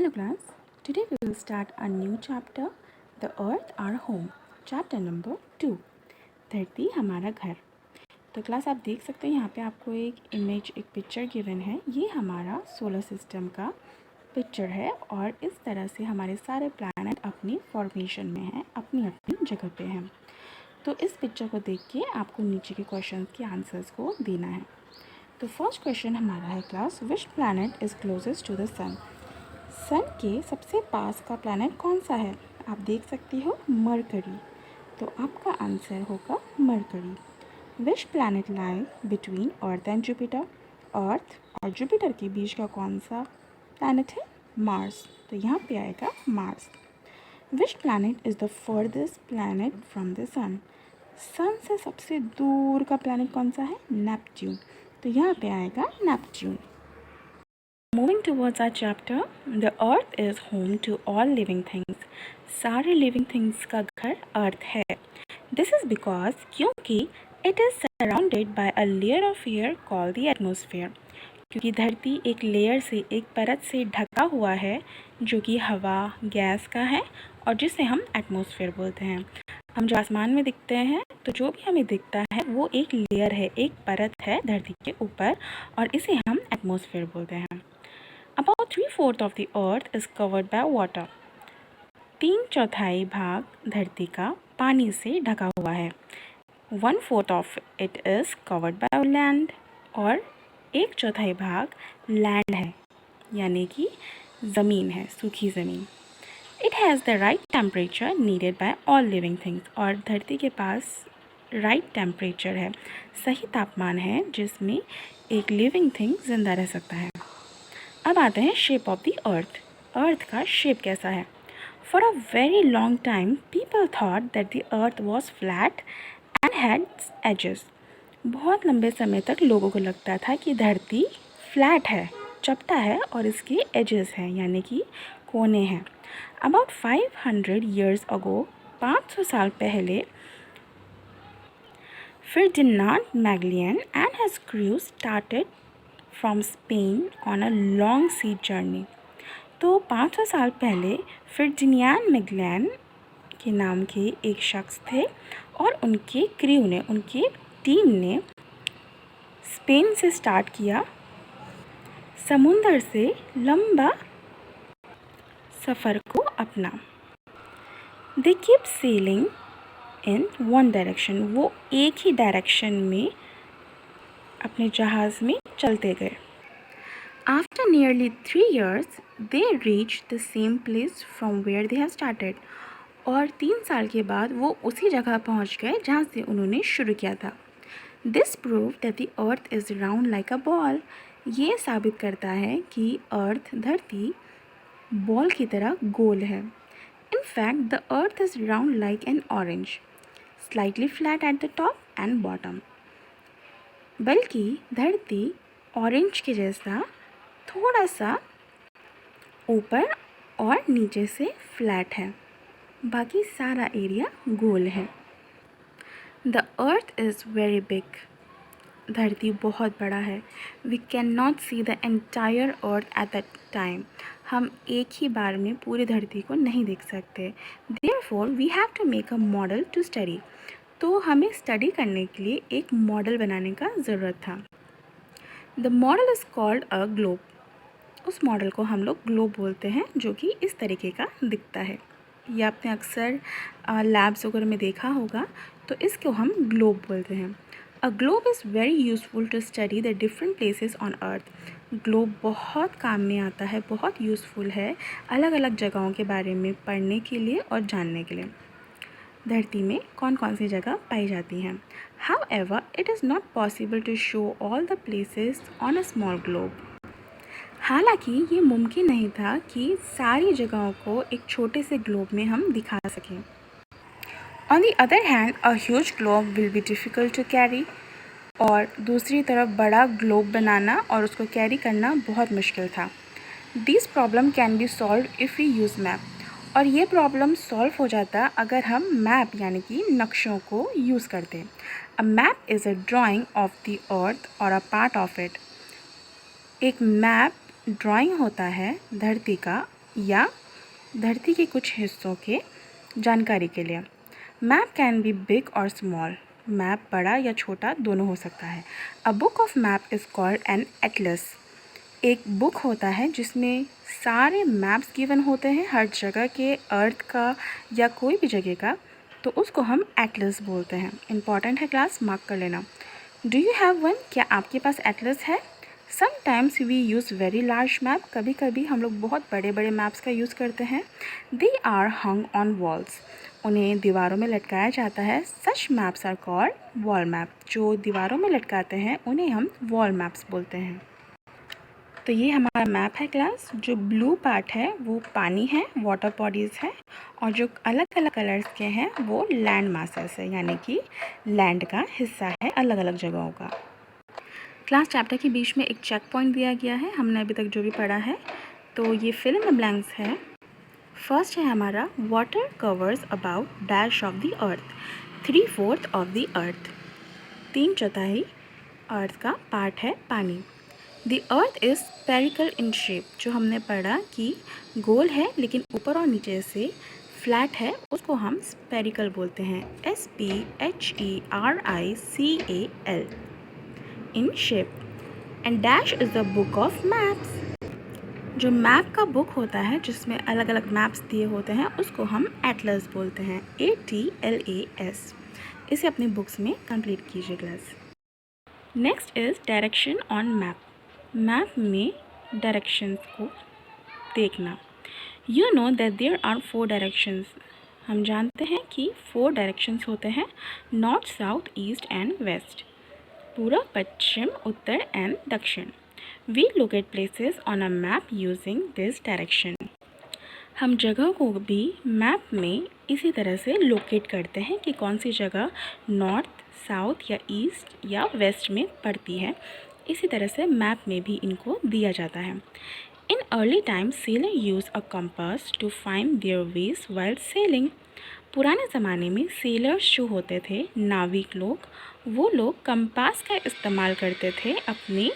Hello class, today we will start a new chapter, The Earth Our Home, chapter number 2, धरती हमारा घर। तो class आप देख सकते हैं यहाँ पे आपको एक इमेज, एक पिक्चर गिवन है। ये हमारा सोलर सिस्टम का पिक्चर है और इस तरह से हमारे सारे प्लैनेट अपनी फॉर्मेशन में हैं, अपनी अपनी जगह पे हैं। तो इस पिक्चर को देख के आपको नीचे के क्वेश्चन के आंसर्स को देना है। तो फर्स्ट क्वेश्चन हमारा है class, which planet is closest to the sun. Sun के सबसे पास का प्लैनेट कौन सा है? आप देख सकती हो मरकरी, तो आपका आंसर होगा Mercury. Which planet lie between Earth and Jupiter. Earth और जुपिटर के बीच का कौन सा प्लैनेट है? मार्स, तो यहाँ पे आएगा Mars. Which planet is the farthest planet from the sun. Sun से सबसे दूर का प्लैनेट कौन सा है? नेपच्यून, तो यहाँ पे आएगा Neptune. Moving towards our chapter, the earth is home to all living things. सारे living things का घर अर्थ है। This is because क्योंकि it is surrounded by a layer of air called the atmosphere. क्योंकि धरती एक लेयर से, एक परत से ढका हुआ है जो कि हवा, गैस का है और जिसे हम एटमॉस्फेयर बोलते हैं। हम जो आसमान में दिखते हैं, तो जो भी हमें दिखता है वो एक लेयर है, एक परत है धरती के ऊपर और इसे हम एटमॉस्फेयर बोलते हैं। About 3/4 of the earth is covered by water. 3/4 भाग धरती का पानी से ढका हुआ है। 1/4 of it is covered by land और 1/4 भाग लैंड है, यानी कि ज़मीन है, सूखी ज़मीन। It has the right temperature needed by all living things. और धरती के पास right temperature है, सही तापमान है जिसमें एक living thing जिंदा रह सकता है। अब आते हैं shape of the earth. Earth का शेप कैसा है? For a very long time people thought that the earth was flat and had edges. बहुत लंबे समय तक लोगों को लगता था कि धरती फ्लैट है, चपटा है और इसके एजेस हैं, यानी कि कोने हैं। अबाउट 500 ईयर्स अगो, 500 साल पहले, Ferdinand Magellan and his crew started from Spain on a long sea journey. तो 500 साल पहले फर्डिनांड मैगलियन के नाम के एक शख्स थे और उनके क्रू ने, उनकी टीम ने स्पेन से स्टार्ट किया, समुंदर से लंबा सफ़र को अपना। They keep selling in one direction, वो एक ही डायरेक्शन में अपने जहाज़ में चलते गए। After nearly 3 years, they reached the same place from where they have started. और 3 साल के बाद वो उसी जगह पहुंच गए जहां से उन्होंने शुरू किया था। This proved that the earth is round like a ball. ये साबित करता है कि अर्थ, धरती, बॉल की तरह गोल है। In fact, the earth is round like an orange, slightly flat at the top and bottom. बल्कि धरती ऑरेंज के जैसा थोड़ा सा ऊपर और नीचे से फ्लैट है, बाकी सारा एरिया गोल है। The earth is very big. धरती बहुत बड़ा है. We can not see the entire earth at that time. हम एक ही बार में पूरी धरती को नहीं देख सकते. Therefore we have to make a model to study. तो हमें स्टडी करने के लिए एक मॉडल बनाने का ज़रूरत था. The model is called a globe. उस मॉडल को हम लोग ग्लोब बोलते हैं, जो कि इस तरीके का दिखता है. ये आपने अक्सर लैब्स वगैरह में देखा होगा. तो इसको हम ग्लोब बोलते हैं. A globe is very useful to study the different places on earth. Globe बहुत काम में आता है, बहुत यूज़फुल है अलग अलग जगहों के बारे में पढ़ने के लिए और जानने के लिए. धरती में कौन कौन सी जगह पाई जाती हैं. However it is not possible to show all the places on a small globe. हालांकि ये मुमकिन नहीं था कि सारी जगहों को एक छोटे से ग्लोब में हम दिखा सकें. On the other hand a huge globe will be difficult to carry. और दूसरी तरफ बड़ा ग्लोब बनाना और उसको कैरी करना बहुत मुश्किल था. This problem can be solved if we use map. और ये प्रॉब्लम सॉल्व हो जाता अगर हम मैप यानी कि नक्शों को यूज़ करते. A map is a drying of the अर्थ और अ पार्ट ऑफ इट. एक मैप ड्राइंग होता है धरती का या धरती के कुछ हिस्सों के जानकारी के लिए। मैप कैन बी बिग और स्मॉल, मैप बड़ा या छोटा दोनों हो सकता है। A book of map is called an Atlas. एक बुक होता है जिसमें सारे मैप्स गिवन होते हैं हर जगह के, अर्थ का या कोई भी जगह का, तो उसको हम एटलस बोलते हैं। इम्पॉर्टेंट है क्लास, मार्क कर लेना। Do you have one? क्या आपके पास एटलस है? Sometimes we use very large map, कभी कभी हम लोग बहुत बड़े बड़े मैप्स का यूज़ करते हैं। They are hung on walls, उन्हें दीवारों में लटकाया जाता है। Such maps are called wall map, जो दीवारों में लटकाते हैं उन्हें हम वॉल मैप्स बोलते हैं। तो ये हमारा मैप है क्लास। जो ब्लू पार्ट है वो पानी है, वाटर बॉडीज़ है, और जो अलग अलग कलर्स के हैं वो लैंड मासेस है, यानी कि लैंड का हिस्सा है अलग अलग जगहों का। क्लास चैप्टर के बीच में एक चेक पॉइंट दिया गया है, हमने अभी तक जो भी पढ़ा है, तो ये फिल इन द ब्लैंक्स है। फर्स्ट है हमारा water covers about dash of the earth, 3/4 of the अर्थ, 3/4 अर्थ का पार्ट है पानी। The earth is spherical in shape, जो हमने पढ़ा कि गोल है लेकिन ऊपर और नीचे से फ्लैट है, उसको हम स्फेरिकल बोलते हैं। SPHERICAL in shape. And dash is the book of maps, जो मैप का बुक होता है जिसमें अलग अलग मैप्स दिए होते हैं उसको हम एटलस बोलते हैं। ATLAS। इसे अपनी बुक्स में कंप्लीट कीजिए class. Next is direction on map. Map में डायरेक्शंस को देखना। You know that there are 4 directions. हम जानते हैं कि 4 डायरेक्शंस होते हैं, north, south, east and west, पूर्व, पश्चिम, उत्तर एंड दक्षिण। We locate places on a map using this direction. हम जगह को भी मैप में इसी तरह से लोकेट करते हैं कि कौन सी जगह नॉर्थ, साउथ या ईस्ट या वेस्ट में पड़ती है। इसी तरह से मैप में भी इनको दिया जाता है। In early times sailor use a compass to find their ways while sailing. पुराने ज़माने में सेलर्स जो होते थे, नाविक लोग, वो लोग कंपास का इस्तेमाल करते थे अपनी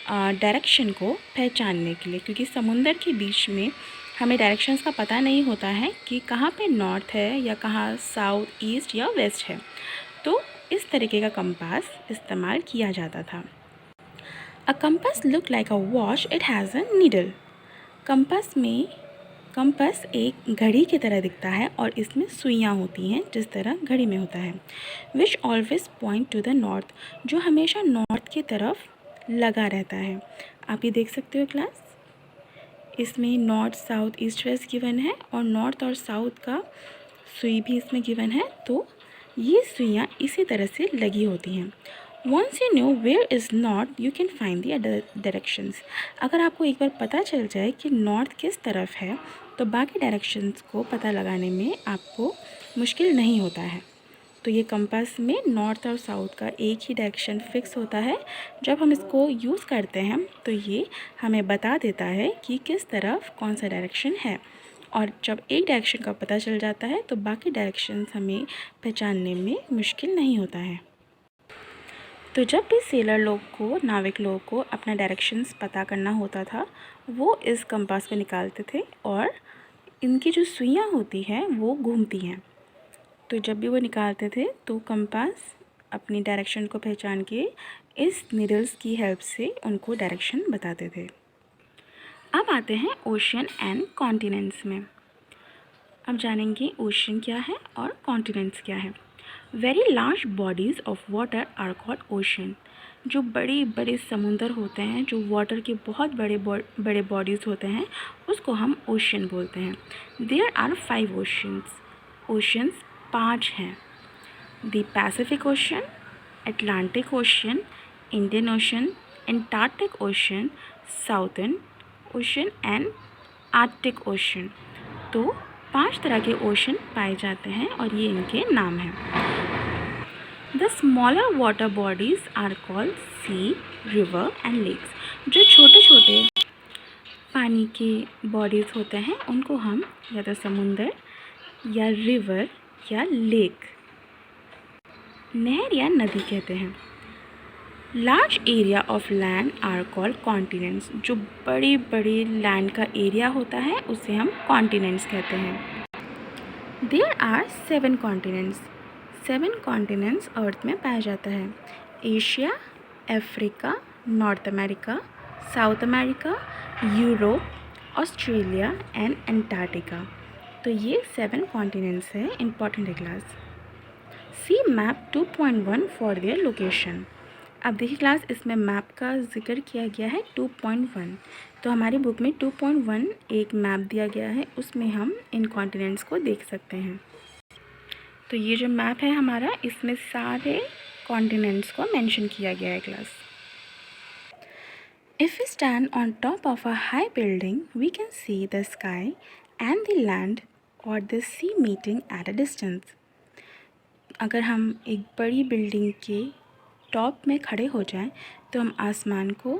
डायरेक्शन को पहचानने के लिए, क्योंकि समुंदर के बीच में हमें डायरेक्शंस का पता नहीं होता है कि कहाँ पे नॉर्थ है या कहाँ साउथ, ईस्ट या वेस्ट है, तो इस तरीके का कंपास इस्तेमाल किया जाता था। A compass look like a watch, it has a needle. Compass एक घड़ी की तरह दिखता है और इसमें सुइयाँ होती हैं जिस तरह घड़ी में होता है। Which always point two the north, जो हमेशा नॉर्थ की तरफ लगा रहता है। आप ये देख सकते हो क्लास, इसमें north, south, east, west given है और नॉर्थ और साउथ का सुई भी इसमें गिवन है, तो ये सुइयाँ इसी तरह से लगी होती हैं। Once you know where is north you can find the other directions. अगर आपको एक बार पता चल जाए कि नॉर्थ किस तरफ है तो बाकी डायरेक्शंस को पता लगाने में आपको मुश्किल नहीं होता है। तो ये कंपास में नॉर्थ और साउथ का एक ही डायरेक्शन फिक्स होता है। जब हम इसको यूज़ करते हैं तो ये हमें बता देता है कि किस तरफ कौन सा डायरेक्शन है, और जब एक डायरेक्शन का पता चल जाता है तो बाकी डायरेक्शंस हमें पहचानने में मुश्किल नहीं होता है। तो जब भी सेलर लोग को, नाविक लोगों को अपना डायरेक्शंस पता करना होता था, वो इस कंपास को निकालते थे और इनकी जो सुइयाँ होती हैं वो घूमती हैं। तो जब भी वो निकालते थे तो कंपास अपनी डायरेक्शन को पहचान के इस नीडल्स की हेल्प से उनको डायरेक्शन बताते थे। अब आते हैं ओशन एंड कॉन्टिनेंट्स में। अब जानेंगे ओशन क्या है और कॉन्टिनेंट्स क्या है। Very large bodies of water are called ocean. जो बड़े बड़े समुंदर होते हैं, जो वाटर के बहुत बड़े बॉडीज़ होते हैं, उसको हम ओशन बोलते हैं। देयर आर 5 ओशंस 5 हैं। The Pacific ocean, Atlantic ocean, Indian ocean, Antarctic ocean, southern ocean and Arctic ocean. तो 5 तरह के ओशन पाए जाते हैं और ये इनके नाम हैं। The smaller water bodies are called sea, river and lakes. जो छोटे छोटे पानी के बॉडीज़ होते हैं उनको हम या तो समुंदर या रिवर या लेक, नहर या नदी कहते हैं। Large area of land are called continents. जो बड़ी बड़ी लैंड का एरिया होता है उसे हम कॉन्टिनेंट्स कहते हैं। There are 7 continents. 7 continents earth में पाया जाता है। Asia, Africa, North America, South America, Europe, Australia and Antarctica. तो ये 7 कॉन्टिनेंट्स हैं। इम्पॉर्टेंट है class. See map 2.1 for their location. अब देखिए क्लास, इसमें मैप का जिक्र किया गया है 2.1। तो हमारी बुक में 2.1 एक मैप दिया गया है, उसमें हम इन कॉन्टिनेंट्स को देख सकते हैं। तो ये जो मैप है हमारा, इसमें सारे कॉन्टिनेंट्स को मेंशन किया गया है class. If we stand on top of a high building, we can see the sky and the land or the sea meeting at a distance. अगर हम एक बड़ी बिल्डिंग के टॉप में खड़े हो जाएं तो हम आसमान को,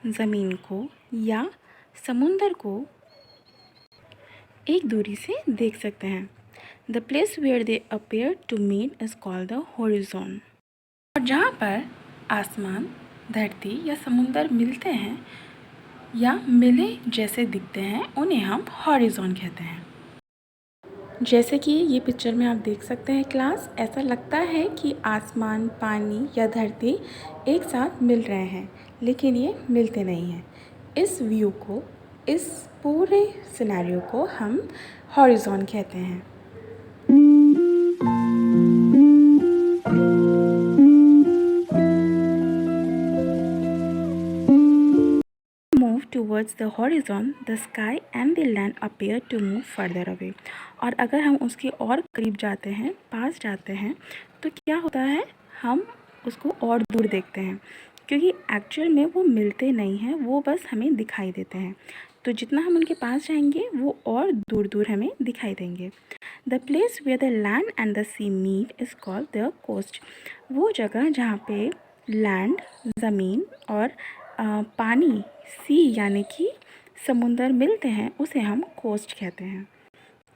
ज़मीन को या समुंदर को एक दूरी से देख सकते हैं। The place where they appear to meet is called the horizon. और जहाँ पर आसमान, धरती या समुंदर मिलते हैं या मिले जैसे दिखते हैं उन्हें हम हॉरिज़ॉन कहते हैं। जैसे कि ये पिक्चर में आप देख सकते हैं क्लास, ऐसा लगता है कि आसमान, पानी या धरती एक साथ मिल रहे हैं, लेकिन ये मिलते नहीं हैं। इस व्यू को, इस पूरे सिनेरियो को हम हॉरिज़ॉन कहते हैं। Move towards the horizon, the sky and the land appear to move further away. और अगर हम उसके और करीब जाते हैं, पास जाते हैं, तो क्या होता है, हम उसको और दूर देखते हैं, क्योंकि एक्चुअल में वो मिलते नहीं हैं, वो बस हमें दिखाई देते हैं। तो जितना हम उनके पास जाएंगे वो और दूर दूर हमें दिखाई देंगे। The place where the land and the sea meet is called the coast. वो जगह जहाँ पे लैंड, ज़मीन और पानी, सी यानी कि समुंदर मिलते हैं, उसे हम कोस्ट कहते हैं।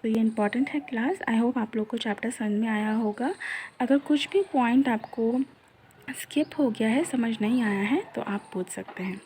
तो ये इम्पॉर्टेंट है क्लास। आई होप आप लोग को चैप्टर समझ में आया होगा। अगर कुछ भी पॉइंट आपको स्किप हो गया है, समझ नहीं आया है, तो आप पूछ सकते हैं।